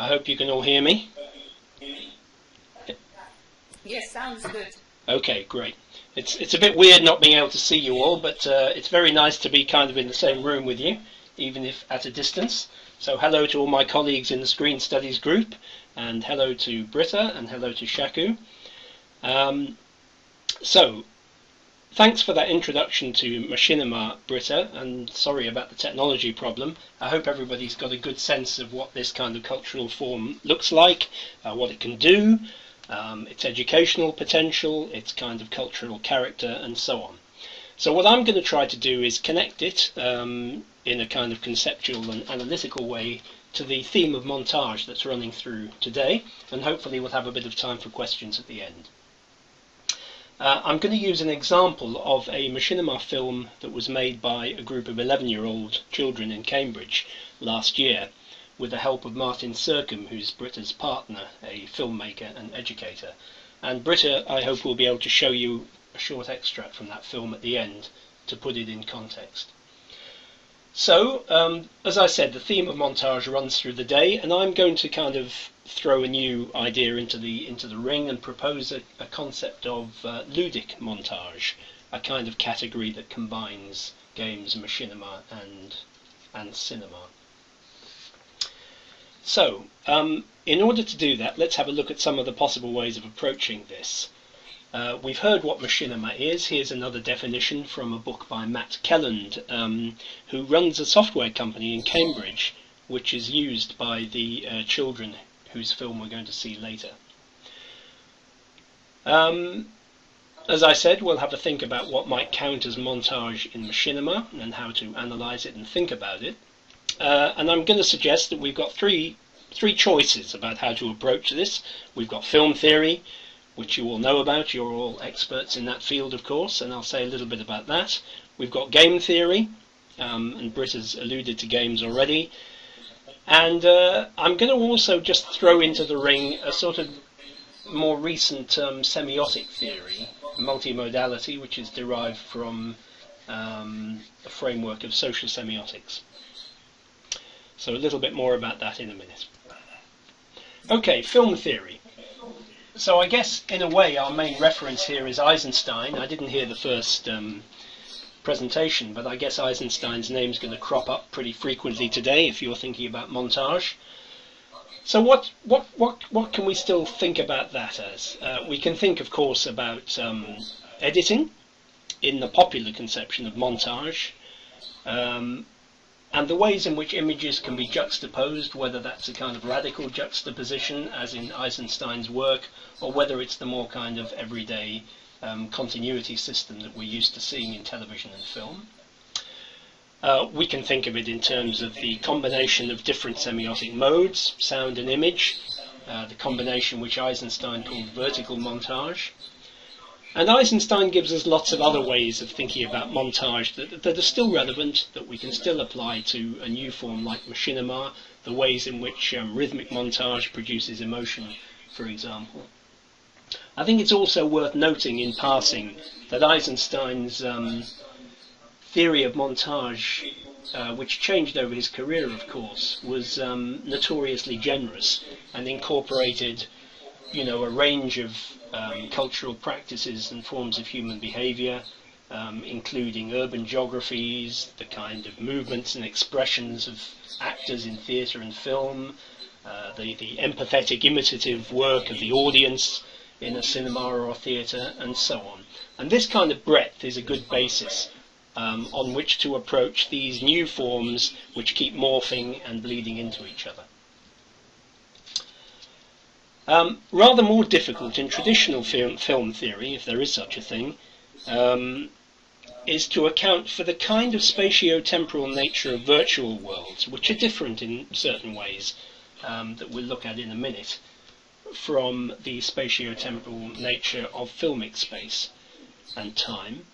I hope you can all hear me. Yes, sounds good. Okay, great. It's a bit weird not being able to see you all, but it's very nice to be kind of in the same room with you, even if at a distance. So hello to all my colleagues in the Screen Studies group, and hello to Britta, and hello to Shaku. So, thanks for that introduction to machinima, Britta, and sorry about the technology problem. I hope everybody's got a good sense of what this kind of cultural form looks like, what it can do, its educational potential, its kind of cultural character, and so on. So what I'm going to try to do is connect it in a kind of conceptual and analytical way to the theme of montage that's running through today, and hopefully we'll have a bit of time for questions at the end. I'm going to use an example of a machinima film that was made by a group of 11-year-old children in Cambridge last year, with the help of Martin Sercombe, who's Britta's partner, a filmmaker and educator. And Britta, I hope, will be able to show you a short extract from that film at the end to put it in context. So, as I said, the theme of montage runs through the day, and I'm going to kind of throw a new idea into the ring and propose a concept of Ludic Montage, a kind of category that combines games, machinima, and cinema. So, in order to do that, let's have a look at some of the possible ways of approaching this. We've heard what machinima is. Here's another definition from a book by Matt Kelland, who runs a software company in Cambridge, which is used by the children whose film we're going to see later. As I said, we'll have a think about what might count as montage in machinima and how to analyse it and think about it. And I'm going to suggest that we've got three choices about how to approach this. We've got film theory, which you all know about. You're all experts in that field, of course, and I'll say a little bit about that. We've got game theory, and Britta's alluded to games already. And I'm going to also just throw into the ring a sort of more recent semiotic theory, multimodality, which is derived from a framework of social semiotics. So a little bit more about that in a minute. Okay, film theory. So I guess, in a way, our main reference here is Eisenstein. I didn't hear the first presentation, but I guess Eisenstein's name's going to crop up pretty frequently today if you're thinking about montage. So what can we still think about that as? We can think, of course, about editing in the popular conception of montage, and the ways in which images can be juxtaposed, whether that's a kind of radical juxtaposition, as in Eisenstein's work, or whether it's the more kind of everyday continuity system that we're used to seeing in television and film. We can think of it in terms of the combination of different semiotic modes, sound and image, the combination which Eisenstein called vertical montage. And Eisenstein gives us lots of other ways of thinking about montage that are still relevant, that we can still apply to a new form like machinima, the ways in which rhythmic montage produces emotion, for example. I think it's also worth noting in passing that Eisenstein's theory of montage, which changed over his career, of course, was notoriously generous and incorporated, you know, a range of cultural practices and forms of human behaviour, including urban geographies, the kind of movements and expressions of actors in theatre and film, the empathetic imitative work of the audience in a cinema or a theatre, and so on. And this kind of breadth is a good basis on which to approach these new forms which keep morphing and bleeding into each other. Rather more difficult in traditional film theory, if there is such a thing, is to account for the kind of spatio-temporal nature of virtual worlds, which are different in certain ways that we'll look at in a minute, from the spatio-temporal nature of filmic space and time.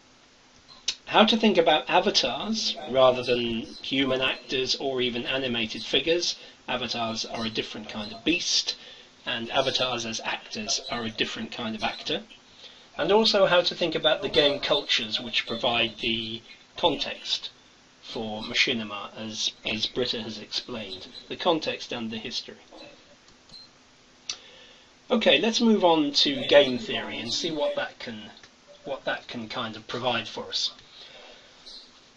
How to think about avatars rather than human actors or even animated figures. Avatars are a different kind of beast, and avatars as actors are a different kind of actor. And also how to think about the game cultures which provide the context for machinima, as Britta has explained, the context and the history. Okay, let's move on to game theory and see what that can kind of provide for us.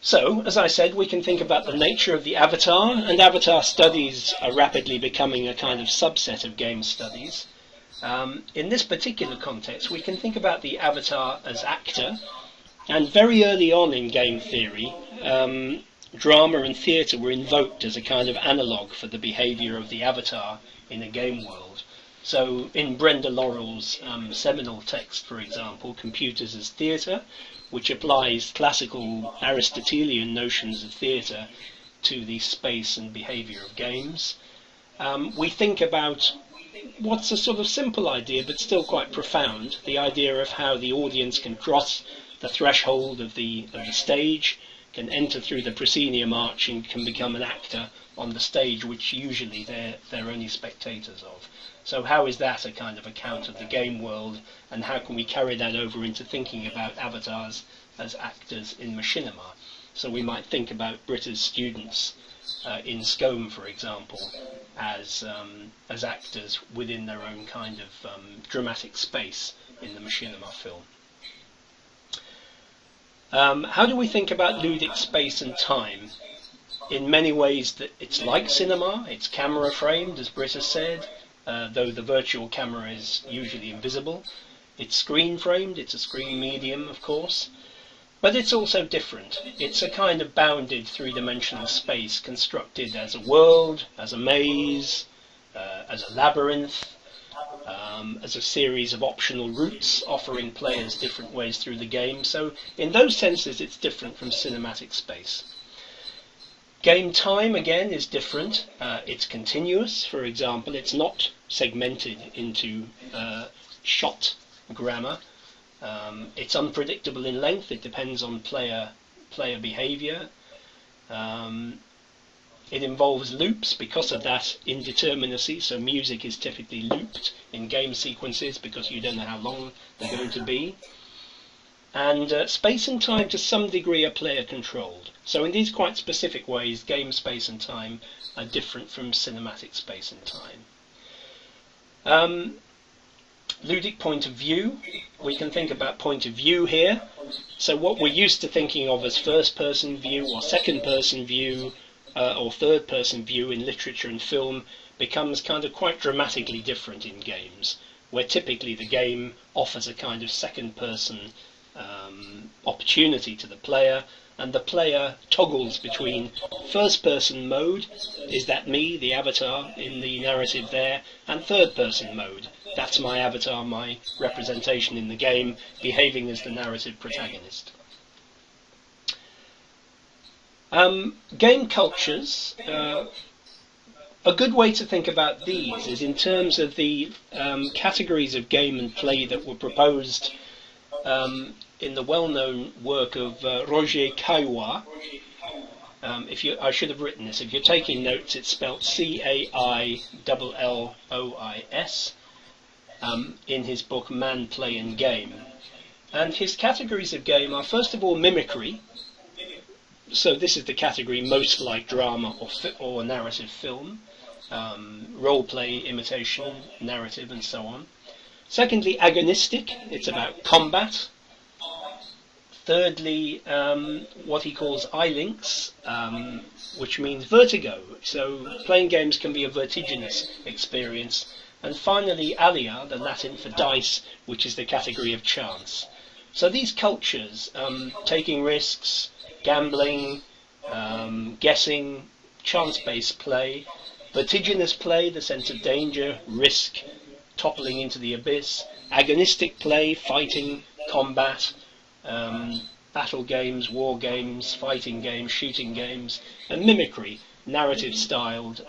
So, as I said, we can think about the nature of the avatar, and avatar studies are rapidly becoming a kind of subset of game studies. In this particular context, we can think about the avatar as actor, and very early on in game theory, drama and theatre were invoked as a kind of analogue for the behaviour of the avatar in a game world. So in Brenda Laurel's seminal text, for example, Computers as Theatre, which applies classical Aristotelian notions of theatre to the space and behaviour of games, we think about what's a sort of simple idea but still quite profound, the idea of how the audience can cross the threshold of the stage, can enter through the proscenium arch and can become an actor on the stage, which usually they're only spectators of. So how is that a kind of account of the game world, and how can we carry that over into thinking about avatars as actors in machinima? So we might think about Britta's students in Scone, for example, as actors within their own kind of dramatic space in the machinima film. How do we think about ludic space and time? In many ways, that it's like cinema, it's camera framed, as Britta said, though the virtual camera is usually invisible. It's screen framed, it's a screen medium, of course, but it's also different. It's a kind of bounded three-dimensional space constructed as a world, as a maze, as a labyrinth, as a series of optional routes offering players different ways through the game. So in those senses it's different from cinematic space. Game time, again, is different. It's continuous, for example. It's not segmented into shot grammar. It's unpredictable in length. It depends on player behavior. It involves loops because of that indeterminacy. So music is typically looped in game sequences because you don't know how long they're going to be. And space and time to some degree are player controlled. So in these quite specific ways, game space and time are different from cinematic space and time. Ludic point of view, we can think about point of view here. So what we're used to thinking of as first person view or second person view or third person view in literature and film becomes kind of quite dramatically different in games, where typically the game offers a kind of second person opportunity to the player, and the player toggles between first person mode, is that me, the avatar in the narrative there, and third person mode, that's my avatar, my representation in the game, behaving as the narrative protagonist. Game cultures, a good way to think about these is in terms of the categories of game and play that were proposed in the well-known work of Roger Caillois. I should have written this. If you're taking notes, it's spelled Caillois, in his book Man, Play and Game. And his categories of game are, first of all, mimicry. So this is the category most like drama or narrative film, role-play, imitation, narrative, and so on. Secondly, agonistic. It's about combat. Thirdly, what he calls eye-links, which means vertigo. So playing games can be a vertiginous experience. And finally, alia, the Latin for dice, which is the category of chance. So these cultures, taking risks, gambling, guessing, chance-based play, vertiginous play, the sense of danger, risk, toppling into the abyss, agonistic play, fighting, combat, battle games, war games, fighting games, shooting games, and mimicry, narrative-styled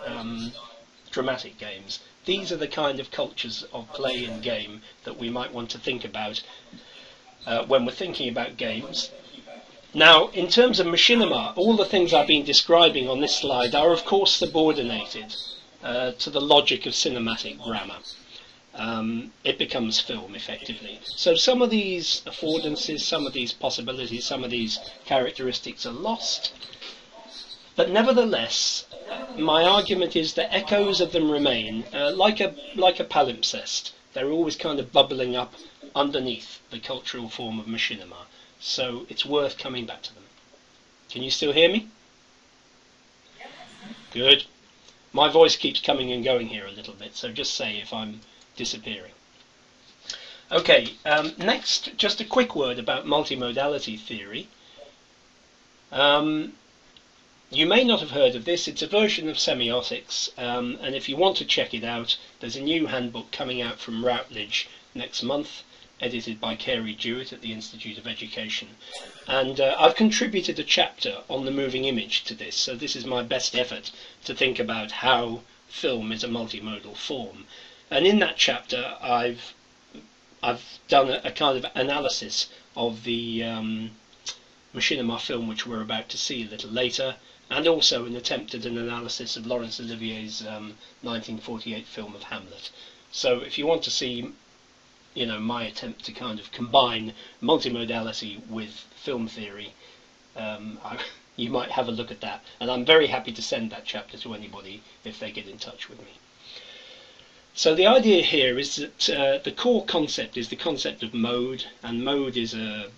dramatic games. These are the kind of cultures of play and game that we might want to think about when we're thinking about games. Now, in terms of machinima, all the things I've been describing on this slide are of course subordinated to the logic of cinematic grammar. It becomes film, effectively. So some of these affordances, some of these possibilities, some of these characteristics are lost. But nevertheless, my argument is that echoes of them remain, like a palimpsest. they're always kind of bubbling up underneath the cultural form of machinima. So it's worth coming back to them. Can you still hear me? Good. My voice keeps coming and going here a little bit, so just say if I'm disappearing. Okay, next, just a quick word about multimodality theory. You may not have heard of this. It's a version of semiotics, and if you want to check it out, there's a new handbook coming out from Routledge next month, edited by Carey Jewett at the Institute of Education. And I've contributed a chapter on the moving image to this, so this is my best effort to think about how film is a multimodal form. And in that chapter, I've done a kind of analysis of the machinima film which we're about to see a little later, and also an attempt at an analysis of Laurence Olivier's 1948 film of Hamlet. So if you want to see, you know, my attempt to kind of combine multimodality with film theory, you might have a look at that. And I'm very happy to send that chapter to anybody if they get in touch with me. So the idea here is that the core concept is the concept of mode, and mode is a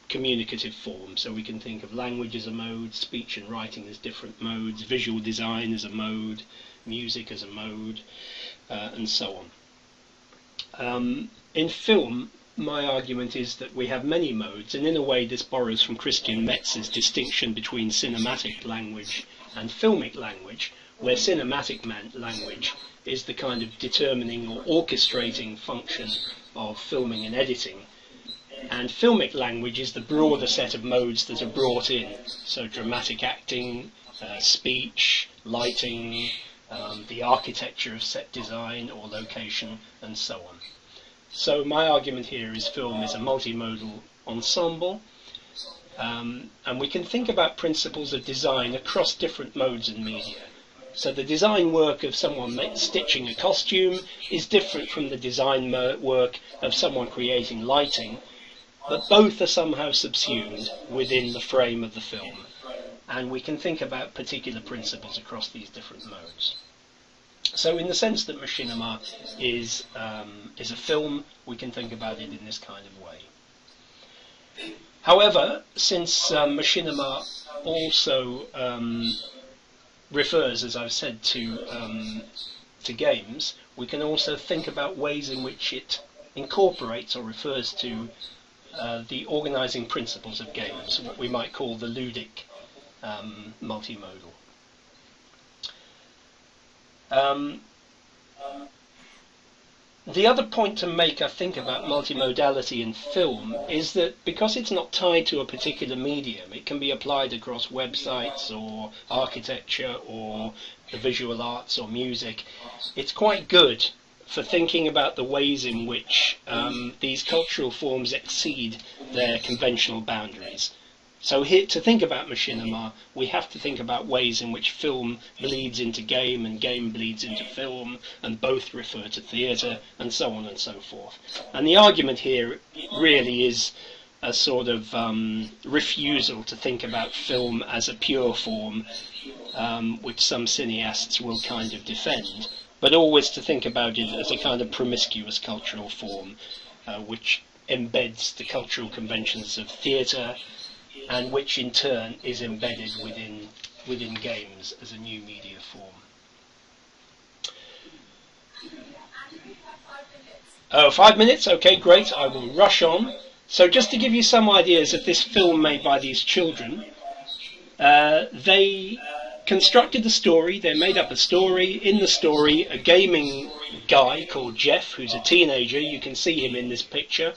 communicative form. So we can think of language as a mode, speech and writing as different modes, visual design as a mode, music as a mode, and so on. In film, my argument is that we have many modes, and in a way this borrows from Christian Metz's distinction between cinematic language and filmic language, where cinematic language is the kind of determining or orchestrating function of filming and editing, and filmic language is the broader set of modes that are brought in, so dramatic acting, speech, lighting, the architecture of set design or location, and so on. So my argument here is film is a multimodal ensemble, and we can think about principles of design across different modes and media. So the design work of someone stitching a costume is different from the design work of someone creating lighting, but both are somehow subsumed within the frame of the film, and we can think about particular principles across these different modes. So in the sense that machinima is a film, we can think about it in this kind of way. However, since machinima also refers, as I've said, to games, we can also think about ways in which it incorporates or refers to the organising principles of games, what we might call the ludic multimodal. The other point to make, I think, about multimodality in film is that because it's not tied to a particular medium, it can be applied across websites or architecture or the visual arts or music. It's quite good for thinking about the ways in which these cultural forms exceed their conventional boundaries. So here, to think about machinima, we have to think about ways in which film bleeds into game and game bleeds into film, and both refer to theatre, and so on and so forth. And the argument here really is a sort of refusal to think about film as a pure form, which some cineasts will kind of defend, but always to think about it as a kind of promiscuous cultural form, which embeds the cultural conventions of theatre, and which in turn is embedded within games as a new media form. Oh, 5 minutes? Okay, great. I will rush on. So just to give you some ideas of this film made by these children, they constructed the story, they made up a story. In the story, a gaming guy called Jeff, who's a teenager, you can see him in this picture,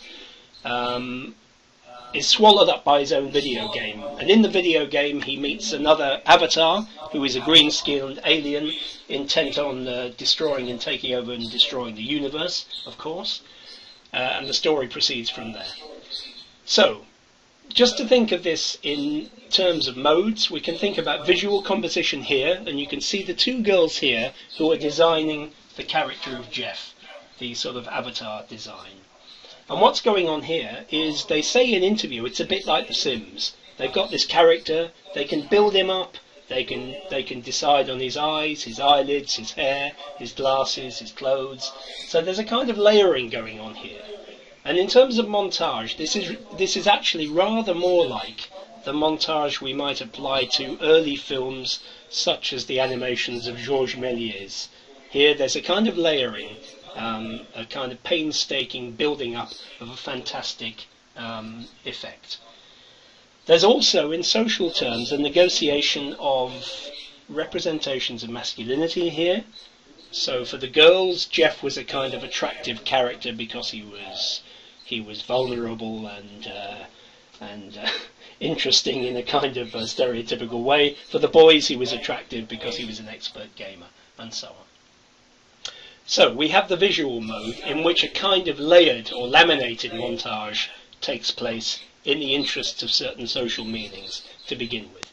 is swallowed up by his own video game. And in the video game he meets another avatar who is a green-skinned alien intent on destroying and taking over and destroying the universe, of course. And the story proceeds from there. So, just to think of this in terms of modes, we can think about visual composition here, and you can see the two girls here who are designing the character of Jeff, the sort of avatar design. And what's going on here is they say in interview it's a bit like The Sims. They've got this character, they can build him up, They can decide on his eyes, his eyelids, his hair, his glasses, his clothes. So there's a kind of layering going on here. And in terms of montage, this is actually rather more like the montage we might apply to early films such as the animations of Georges Méliès. Here there's a kind of layering, a kind of painstaking building up of a fantastic effect. There's also, in social terms, a negotiation of representations of masculinity here. So for the girls, Jeff was a kind of attractive character because he was vulnerable and interesting in a kind of stereotypical way. For the boys, he was attractive because he was an expert gamer, and so on. So we have the visual mode, in which a kind of layered or laminated montage takes place in the interests of certain social meanings to begin with.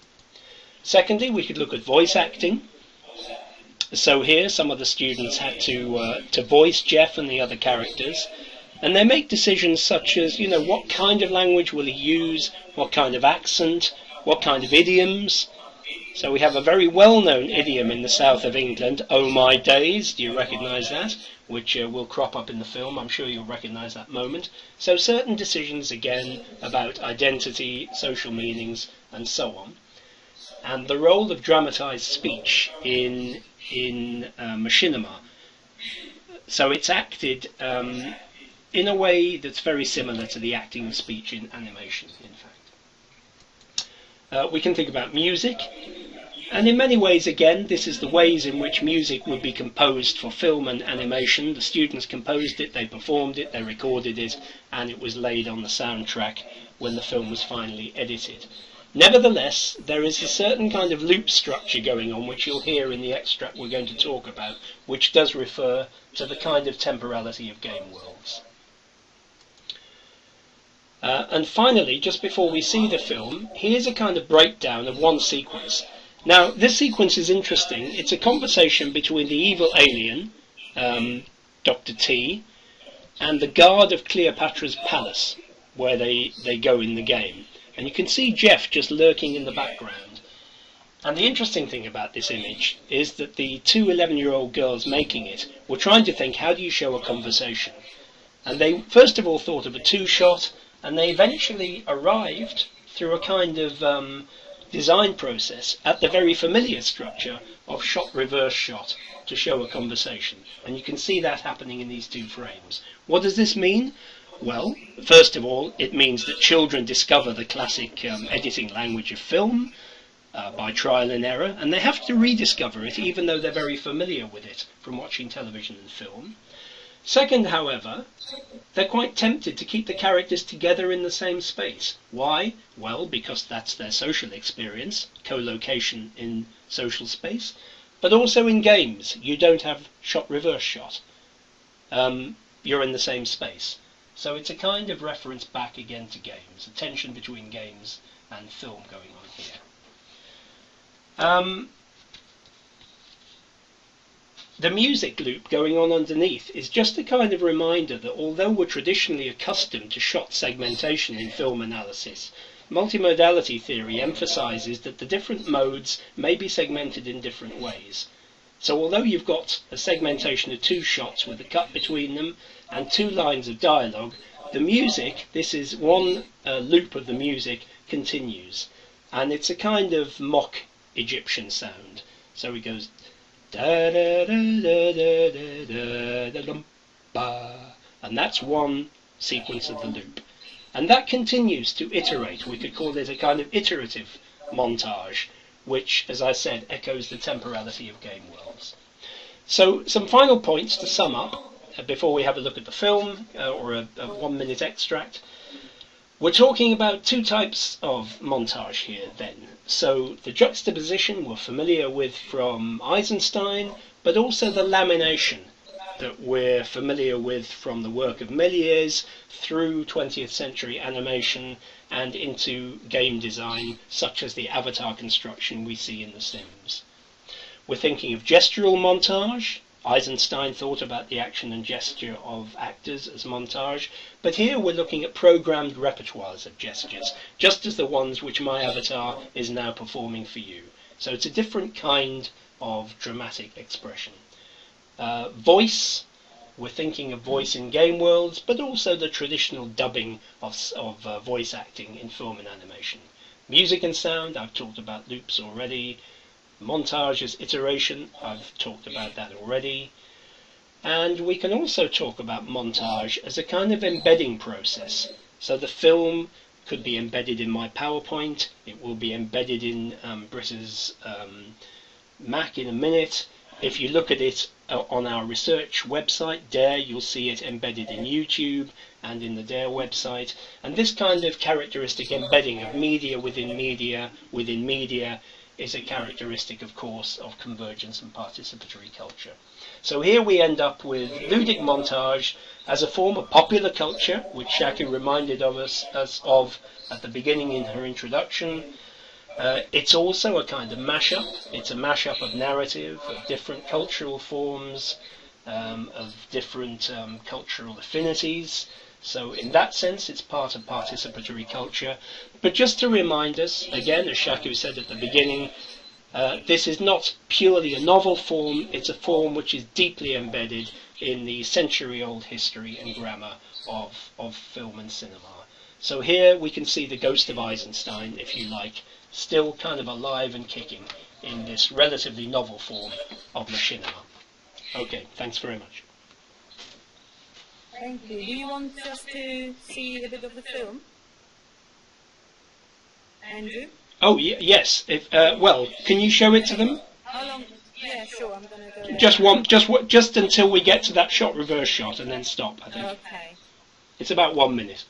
Secondly, we could look at voice acting. So here some of the students had to voice Jeff and the other characters, and they make decisions such as, you know, what kind of language will he use, what kind of accent, what kind of idioms. So we have a very well-known idiom in the south of England, "Oh my days," do you recognise that? Which will crop up in the film. I'm sure you'll recognise that moment. So certain decisions again about identity, social meanings, and so on. And the role of dramatised speech in machinima. So it's acted in a way that's very similar to the acting of speech in animation, in fact. We can think about music. And in many ways, again, this is the ways in which music would be composed for film and animation. The students composed it, they performed it, they recorded it, and it was laid on the soundtrack when the film was finally edited. Nevertheless, there is a certain kind of loop structure going on, which you'll hear in the extract we're going to talk about, which does refer to the kind of temporality of game worlds. And finally, just before we see the film, here's a kind of breakdown of one sequence. Now, this sequence is interesting. It's a conversation between the evil alien, Dr. T, and the guard of Cleopatra's palace, where they go in the game. And you can see Jeff just lurking in the background. And the interesting thing about this image is that the two 11-year-old girls making it were trying to think, how do you show a conversation? And they first of all thought of a two-shot, and they eventually arrived through a kind of design process at the very familiar structure of shot reverse shot to show a conversation. And you can see that happening in these two frames. What does this mean? Well, first of all, it means that children discover the classic editing language of film by trial and error, and they have to rediscover it even though they're very familiar with it from watching television and film. Second, however, they're quite tempted to keep the characters together in the same space. Why? Well, because that's their social experience, co-location in social space, but also in games. You don't have shot reverse shot. You're in the same space. So it's a kind of reference back again to games, a tension between games and film going on here. The music loop going on underneath is just a kind of reminder that although we're traditionally accustomed to shot segmentation in film analysis, multimodality theory emphasizes that the different modes may be segmented in different ways. So although you've got a segmentation of two shots with a cut between them and two lines of dialogue, the music, this is one loop of the music, continues. And it's a kind of mock Egyptian sound. So it goes da da da da da da da dum ba, and that's one sequence of the loop. And that continues to iterate. We could call it a kind of iterative montage, which, as I said, echoes the temporality of game worlds. So some final points to sum up before we have a look at the film, or a 1-minute extract. We're talking about two types of montage here then. So the juxtaposition we're familiar with from Eisenstein, but also the lamination that we're familiar with from the work of Méliès through 20th century animation and into game design, such as the avatar construction we see in The Sims. We're thinking of gestural montage. Eisenstein thought about the action and gesture of actors as montage, but here we're looking at programmed repertoires of gestures, just as the ones which my avatar is now performing for you. So it's a different kind of dramatic expression. Voice, we're thinking of voice in game worlds, but also the traditional dubbing of voice acting in film and animation. Music and sound, I've talked about loops already. Montage as iteration, I've talked about that already. And we can also talk about montage as a kind of embedding process. So the film could be embedded in my PowerPoint, it will be embedded in Britta's Mac in a minute. If you look at it on our research website, DARE, you'll see it embedded in YouTube and in the DARE website. And this kind of characteristic embedding of media within media is a characteristic, of course, of convergence and participatory culture. So here we end up with Ludic Montage as a form of popular culture, which Shaku reminded us of at the beginning in her introduction. It's also a kind of mashup. It's a mashup of narrative, of different cultural forms, of different cultural affinities. So in that sense, it's part of participatory culture. But just to remind us, again, as Shaku said at the beginning, this is not purely a novel form, it's a form which is deeply embedded in the century-old history and grammar of film and cinema. So here we can see the ghost of Eisenstein, if you like, still kind of alive and kicking in this relatively novel form of machinima. Okay, thanks very much. Thank you. Do you want us to see a bit of the film? Andrew? Oh, yes. Well, can you show it to them? How long? Yeah, sure. I'm going to go. Just until we get to that shot, reverse shot, and then stop, I think. Okay. It's about 1 minute.